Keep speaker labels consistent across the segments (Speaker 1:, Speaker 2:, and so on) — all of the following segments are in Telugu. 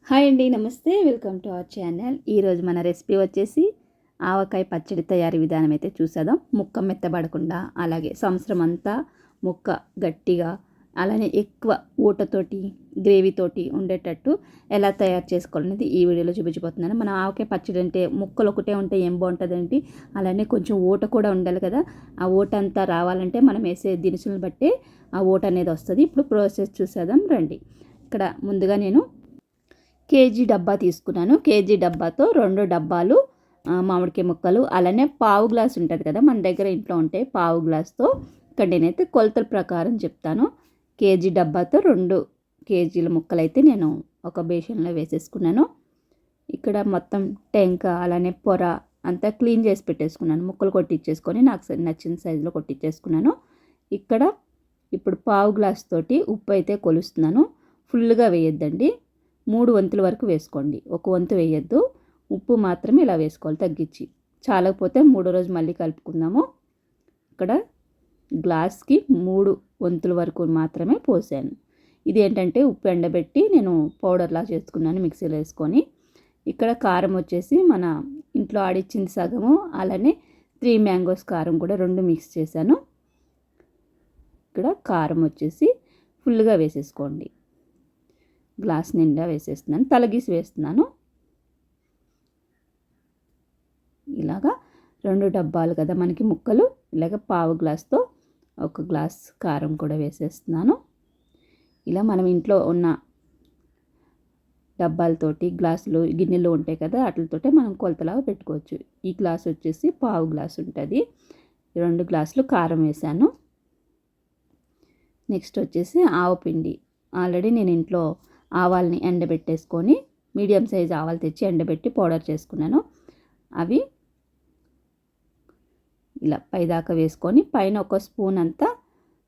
Speaker 1: హాయ్ అండి, నమస్తే. Welcome to our channel. ఈరోజు మన రెసిపీ వచ్చేసి ఆవకాయ పచ్చడి తయారీ విధానం అయితే చూసేద్దాం. ముక్క మెత్తబడకుండా, అలాగే సంవత్సరం అంతా ముక్క గట్టిగా, అలానే ఎక్కువ ఊటతోటి గ్రేవీతోటి ఉండేటట్టు ఎలా తయారు చేసుకోవాలనేది ఈ వీడియోలో చూపించబోతున్నాను. మనం ఆవకాయ పచ్చడి అంటే ముక్కలు ఒకటే ఉంటే ఏం బాగుంటుందండి, అలానే కొంచెం ఊట కూడా ఉండాలి కదా. ఆ ఊట అంతా రావాలంటే మనం వేసే దినుసులను బట్టి ఆ ఊట అనేది వస్తుంది. ఇప్పుడు ప్రాసెస్ చూసేద్దాం రండి. ఇక్కడ ముందుగా నేను కేజీ డబ్బా తీసుకున్నాను. కేజీ డబ్బాతో 2 డబ్బాలు మామిడికాయ ముక్కలు, అలానే పావు గ్లాస్ ఉంటుంది కదా మన దగ్గర ఇంట్లో ఉంటే పావు గ్లాస్తో. ఇక్కడ నేనైతే కొలతల ప్రకారం చెప్తాను. కేజీ డబ్బాతో 2 కేజీల ముక్కలు అయితే నేను ఒక బేషన్లో వేసేసుకున్నాను. ఇక్కడ మొత్తం టెంక అలానే పొర అంతా క్లీన్ చేసి పెట్టేసుకున్నాను. ముక్కలు కొట్టించేసుకొని నాకు నచ్చిన సైజులో కొట్టించేసుకున్నాను. ఇక్కడ ఇప్పుడు పావు గ్లాస్ తోటి ఉప్పు అయితే కొలుస్తున్నాను. ఫుల్గా వేయొద్దండి, 3 వంతుల వరకు వేసుకోండి. ఒక వంతు వేయొద్దు, ఉప్పు మాత్రమే ఇలా వేసుకోవాలి తగ్గించి. చాలకపోతే 3వ రోజు మళ్ళీ కలుపుకుందాము. ఇక్కడ గ్లాస్కి 3 వంతుల వరకు మాత్రమే పోసాను. ఇది ఏంటంటే ఉప్పు ఎండబెట్టి నేను పౌడర్లా చేసుకున్నాను మిక్సీలో వేసుకొని. ఇక్కడ కారం వచ్చేసి మన ఇంట్లో ఆడిచ్చింది సగము, అలానే 3 మ్యాంగోస్ కారం కూడా 2 మిక్స్ చేశాను. ఇక్కడ కారం వచ్చేసి ఫుల్గా వేసేసుకోండి. గ్లాస్ నిండా వేసేస్తున్నాను, తలగీసి వేస్తున్నాను. ఇలాగా 2 డబ్బాలు కదా మనకి ముక్కలు, ఇలాగ పావు గ్లాస్తో 1 గ్లాస్ కారం కూడా వేసేస్తున్నాను. ఇలా మనం ఇంట్లో ఉన్న డబ్బాలతోటి గ్లాసులు గిన్నెలు ఉంటాయి కదా, వాటితోటే మనం కొలతలాగా పెట్టుకోవచ్చు. ఈ గ్లాస్ వచ్చేసి పావు గ్లాస్ ఉంటుంది. 2 గ్లాసులు కారం వేసాను. నెక్స్ట్ వచ్చేసి ఆవపిండి. ఆల్రెడీ నేను ఇంట్లో ఆవాల్ని ఎండబెట్టేసుకొని మీడియం సైజ్ ఆవాలు తెచ్చి ఎండబెట్టి పౌడర్ చేసుకున్నాను. అవి ఇలా పైదాకా వేసుకొని పైన 1 స్పూన్ అంతా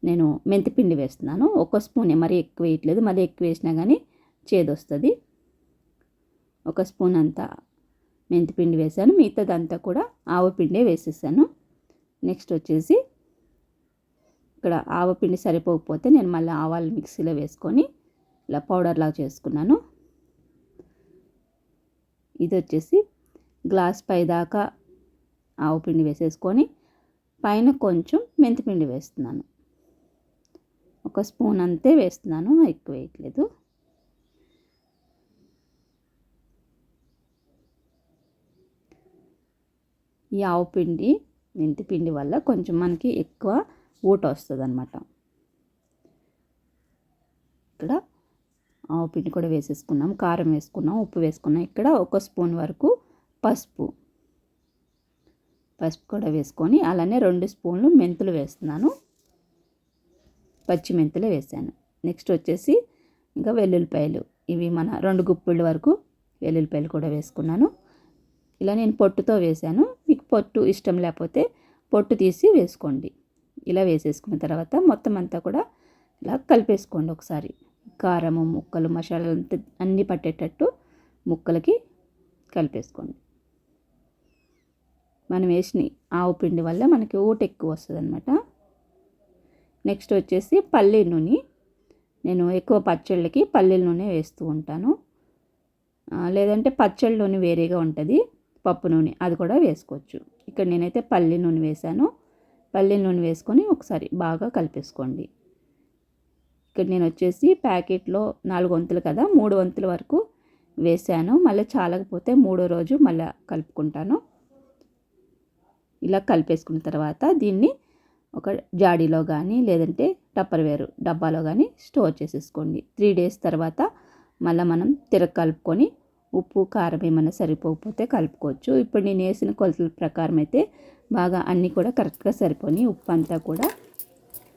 Speaker 1: నేను మెంతిపిండి వేస్తున్నాను. 1 స్పూనే, మరీ ఎక్కువ వేయట్లేదు. మరీ ఎక్కువ వేసినా కానీ చేదొస్తుంది. 1 స్పూన్ అంతా మెంతిపిండి వేసాను, మిగతాదంతా కూడా ఆవపిండే వేసేసాను. నెక్స్ట్ వచ్చేసి ఇక్కడ ఆవపిండి సరిపోకపోతే నేను మళ్ళీ ఆవాలు మిక్సీలో వేసుకొని ఇలా పౌడర్లాగా చేసుకున్నాను. ఇది వచ్చేసి గ్లాస్ పైదాకా ఆవపిండి వేసేసుకొని పైన కొంచెం మెంతిపిండి వేస్తున్నాను. 1 స్పూన్ అంతే వేస్తున్నాను, ఎక్కువ వేయట్లేదు. ఈ ఆవపిండి మెంతిపిండి వల్ల కొంచెం మనకి ఎక్కువ ఊట వస్తుంది అన్నమాట. ఇక్కడ ఆవపిండి కూడా వేసేసుకున్నాం, కారం వేసుకున్నాం, ఉప్పు వేసుకున్నాం. ఇక్కడ 1 స్పూన్ వరకు పసుపు కూడా వేసుకొని, అలానే 2 స్పూన్లు మెంతులు వేస్తున్నాను. పచ్చి మెంతులే వేసాను. నెక్స్ట్ వచ్చేసి ఇంకా వెల్లుల్లిపాయలు, ఇవి మన 2 గుప్పిళ్ళ వరకు వెల్లుల్లిపాయలు కూడా వేసుకున్నాను. ఇలా నేను పొట్టుతో వేసాను. మీకు పొట్టు ఇష్టం లేకపోతే పొట్టు తీసి వేసుకోండి. ఇలా వేసేసుకున్న తర్వాత మొత్తం అంతా కూడా ఇలా కలిపేసుకోండి ఒకసారి. కారము ముక్కలు మసాలాలు అంతా అన్నీ పట్టేటట్టు ముక్కలకి కలిపేసుకోండి. మనం వేసిన ఆవపిండి వల్ల మనకి ఊట ఎక్కువ వస్తుంది అన్నమాట. నెక్స్ట్ వచ్చేసి పల్లి నూనె. నేను ఎక్కువ పచ్చళ్ళకి పల్లీల నూనె వేస్తూ ఉంటాను, లేదంటే పచ్చళ్ళ నూనె వేరేగా ఉంటుంది, పప్పు నూనె, అది కూడా వేసుకోవచ్చు. ఇక్కడ నేనైతే పల్లి నూనె వేసాను. పల్లి నూనె వేసుకొని ఒకసారి బాగా కలిపేసుకోండి. ఇక్కడ నేను వచ్చేసి ప్యాకెట్లో 4 వంతులు కదా, 3 వంతుల వరకు వేసాను. మళ్ళీ చాలకపోతే 3వ రోజు మళ్ళీ కలుపుకుంటాను. ఇలా కలిపేసుకున్న తర్వాత దీన్ని ఒక జాడీలో కానీ లేదంటే టప్పర్వేర్ డబ్బాలో కానీ స్టోర్ చేసేసుకోండి. 3 డేస్ తర్వాత మళ్ళీ మనం కలుపుకొని ఉప్పు కారం ఏమైనా సరిపోకపోతే కలుపుకోవచ్చు. ఇప్పుడు నేను వేసిన కొలతల ప్రకారం అయితే బాగా అన్నీ కూడా కరెక్ట్గా సరిపోయి, ఉప్పు అంతా కూడా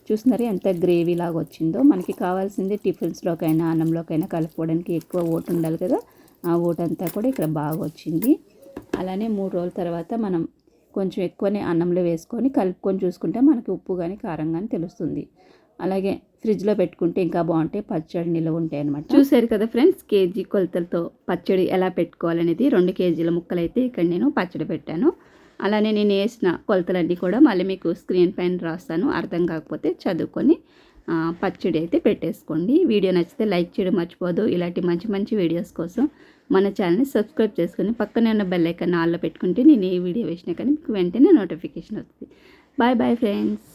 Speaker 1: చూస్తున్నారు ఎంత గ్రేవీ లాగా వచ్చిందో. మనకి కావాల్సింది టిఫిన్స్లోకైనా అన్నంలోకైనా కలుపుకోవడానికి ఎక్కువ ఓటు ఉండాలి కదా, ఆ ఓటు అంతా కూడా ఇక్కడ బాగా వచ్చింది. అలానే 3 రోజుల తర్వాత మనం కొంచెం ఎక్కువనే అన్నంలో వేసుకొని కలుపుకొని చూసుకుంటే మనకి ఉప్పు కానీ కారం కానీ తెలుస్తుంది. అలాగే ఫ్రిడ్జ్లో పెట్టుకుంటే ఇంకా బాగుంటాయి, పచ్చడి నిల్వ ఉంటాయి అన్నమాట. చూసారు కదా ఫ్రెండ్స్, కేజీ కొలతలతో పచ్చడి ఎలా పెట్టుకోవాలనేది. 2 కేజీల ముక్కలు అయితే ఇక్కడ నేను పచ్చడి పెట్టాను. అలానే నేను వేసిన కొలతలన్నీ కూడా మళ్ళీ మీకు స్క్రీన్ పైన రాస్తాను, అర్థం కాకపోతే చదువుకొని పచ్చడి అయితే పెట్టేసుకోండి. వీడియో నచ్చితే లైక్ చేయడం మర్చిపోదు. ఇలాంటి మంచి మంచి వీడియోస్ కోసం మన ఛానల్ని సబ్స్క్రైబ్ చేసుకొని పక్కనే ఉన్న బెల్ ఐకాన్ ఆన్లో పెట్టుకుంటే నేను ఏ వీడియో వేసినా కానీ మీకు వెంటనే నోటిఫికేషన్ వస్తుంది. Bye bye friends.